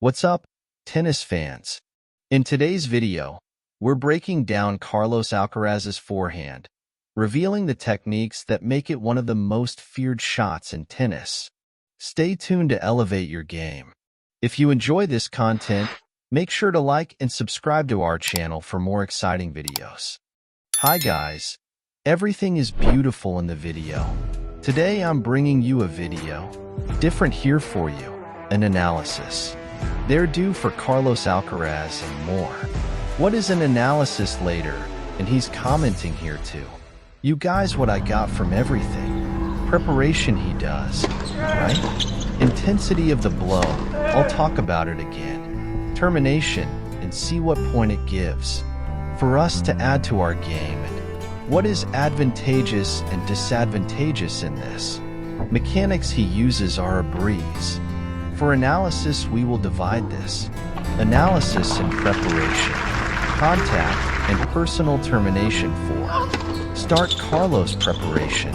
What's up, tennis fans? In today's video, we're breaking down Carlos Alcaraz's forehand, revealing the techniques that make it one of the most feared shots in tennis. Stay tuned to elevate your game. If you enjoy this content, make sure to like and subscribe to our channel for more exciting videos. Hi guys, everything is beautiful in the video. Today I'm bringing you a video, different here for you, an analysis. They're due for Carlos Alcaraz and more. What is an analysis later? And he's commenting here too. You guys, what I got from everything. Preparation he does, right? Intensity of the blow, I'll talk about it again. Termination, and see what point it gives. For us to add to our game, and what is advantageous and disadvantageous in this? Mechanics he uses are a breeze. For analysis, we will divide this. Analysis and preparation, contact, and personal termination for. Start Carlos preparation.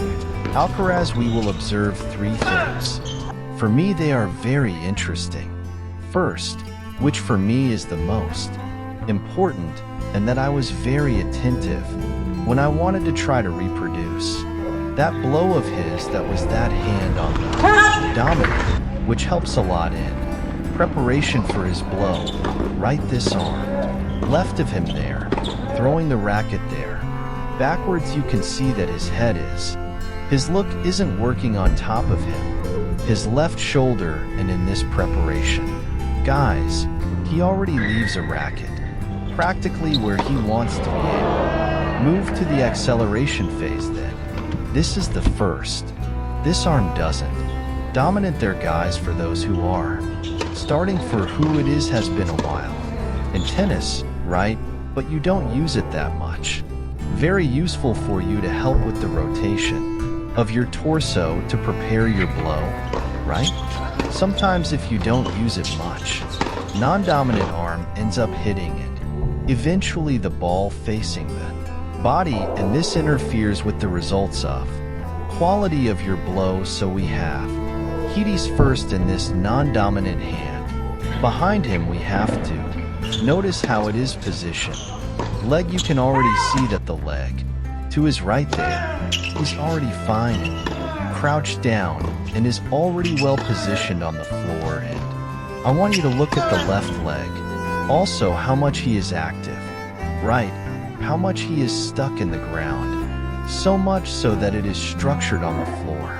Alcaraz, we will observe three things. For me, they are very interesting. First, which for me is the most important, and that I was very attentive when I wanted to try to reproduce. That blow of his that was that hand on the dominant, which helps a lot in preparation for his blow. Right this arm, left of him there, throwing the racket there. Backwards you can see that his head is. His look isn't working on top of him. His left shoulder, and in this preparation, guys, he already leaves a racket, practically where he wants to be able. Move to the acceleration phase then. This is the first. This arm doesn't. Dominant there, guys, for those who are. Starting for who it is has been a while. In tennis, right? But you don't use it that much. Very useful for you to help with the rotation of your torso to prepare your blow, right? Sometimes if you don't use it much, non-dominant arm ends up hitting it. Eventually the ball facing the body, and this interferes with the results of quality of your blow, so we have Heaty's first in this non-dominant hand. Behind him we have to notice how it is positioned. Leg, you can already see that the leg to his right there, he's already fine and crouched down and is already well positioned on the floor. And I want you to look at the left leg. Also how much he is active, right? How much he is stuck in the ground. So much so that it is structured on the floor.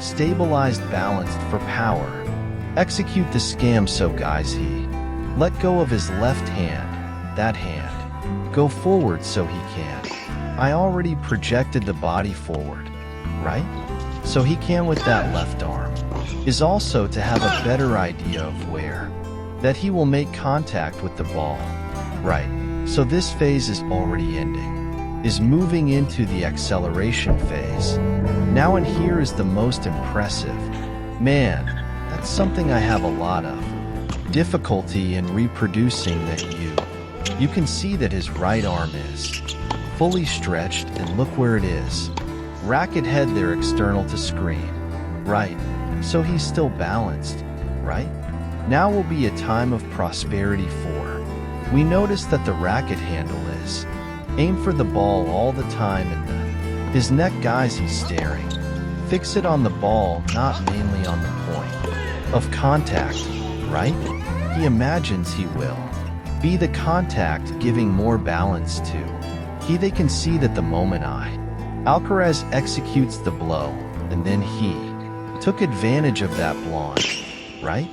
Stabilized, balanced for power. Execute the scam, so guys, he let go of his left hand, that hand. Go forward so he can. I already projected the body forward, right? So he can with that left arm. Is also to have a better idea of where that he will make contact with the ball, right? So this phase is already ending. Is moving into the acceleration phase. Now and here is the most impressive. Man, that's something I have a lot of difficulty in reproducing. That you can see that his right arm is fully stretched, and look where it is. Racket head there external to screen, right? So he's still balanced, right? Now will be a time of prosperity for. We notice that the racket handle is aim for the ball all the time, and his neck, guys, he's staring. Fix it on the ball, not mainly on the point of contact, right? He imagines he will be the contact, giving more balance to. They can see that the moment Alcaraz executes the blow, and then he took advantage of that blonde, right?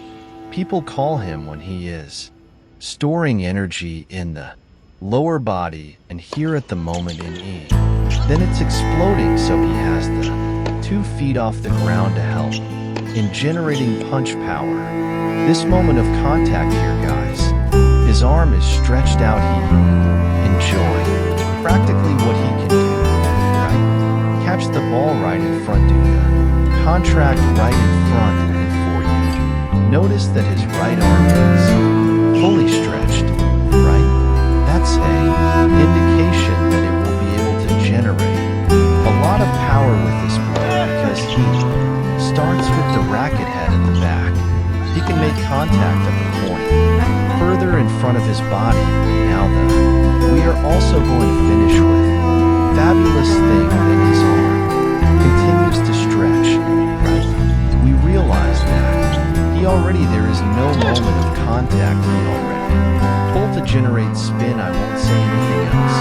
People call him when he is storing energy in the lower body, and here at the moment in E. Then it's exploding, so he has the 2 feet off the ground to help in generating punch power. This moment of contact here, guys, his arm is stretched out. He enjoy practically what he can do, right? Catch the ball right in front, do the contract right in front and for you. Notice that his right arm is fully stretched, right? That's a indication that it will be able to generate a lot of power with this blow, because he starts with the racket head at the back. He can make contact at the point. front of his body. Now we are also going to finish with fabulous thing in his arm. Continues to stretch, right? We realize that there is no moment of contact already. Pull to generate spin, I won't say anything else.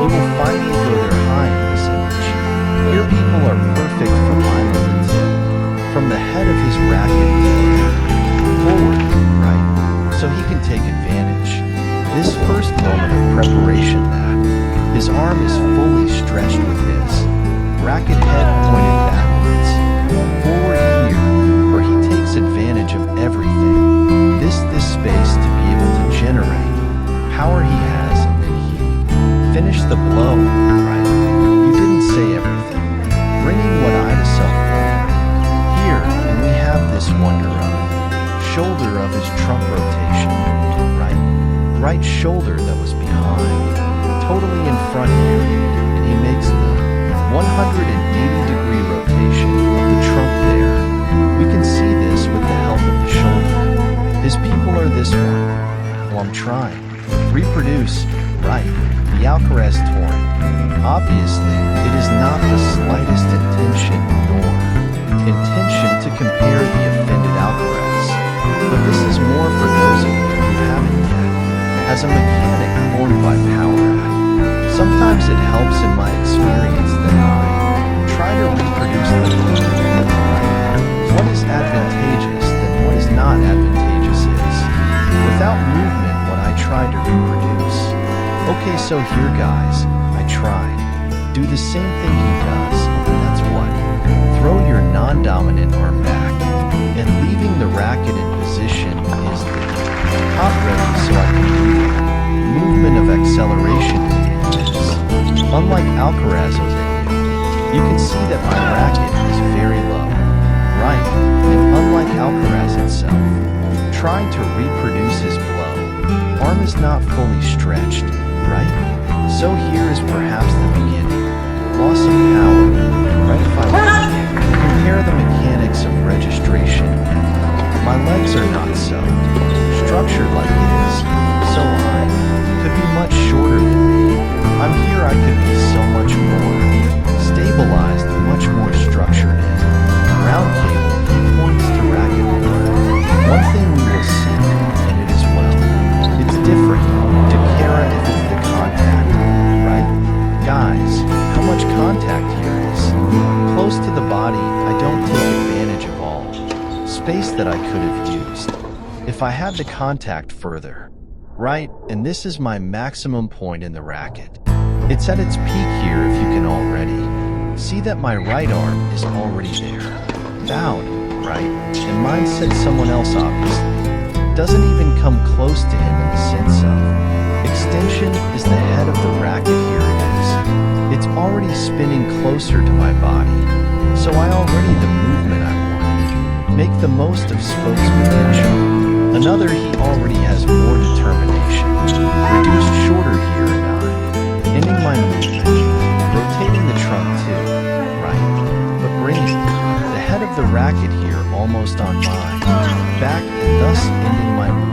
You will find me go there high in this image. Here people are perfect from my movement too. From the head of his racket forward, right, so he can take advantage. This first moment of preparation that his arm is fully stretched with his racket head pointed backwards. Forward here, where he takes advantage of everything. This space to be able to generate power he has, and then he finished the blow, right? You didn't say everything. Bringing what I to self forward. Here, and we have this wonder of shoulder of his trunk rotation, right? Right shoulder that was behind, totally in front here, and he makes the 180-degree rotation of the trunk there. We can see this with the help of the shoulder. His people are this one. Well, I'm trying. Reproduce, right, the Alcaraz torrent. Obviously, it is not the slightest intention to compare the offended Alcaraz. But this is more for those of you who haven't yet. As a mechanic formed by power act, sometimes it helps in my experience that I try to reproduce the movement. What is advantageous than what is not advantageous is, without movement, what I tried to reproduce. Okay, so here guys, I tried. Do the same thing he does, and that's what? Throw your non-dominant arm back, and leaving the racket in position is the top ready so I can do that. Movement of acceleration is, unlike Alcaraz's you can see that my racket is very low, right? And unlike Alcaraz itself, trying to reproduce his blow, arm is not fully stretched, right? So here is perhaps the beginning. Loss of power, right? If I compare the mechanics of registration, my legs are not so structured like it is, so I could be much shorter than me. I'm here, I could be so much more stabilized, much more structured in. Round cable, he points to racket one. One thing we will see, and it is well, it's different to Kara if it's the contact, right? Guys, how much contact here is? Close to the body, I don't take advantage of all space that I could have used if I had the contact further, right? And this is my maximum point in the racket. It's at its peak here if you can already see that my right arm is already there. Bowed, right? And mine said someone else obviously. Doesn't even come close to him in the sense of extension is the head of the racket here it is. It's already spinning closer to my body. So I already the movement I wanted. Make the most of spokes potential. Another he already has more determination. Reduced shorter here and I. Ending my movement. Rotating the trunk too, right? But bringing the head of the racket here almost on my back and thus ending my movement.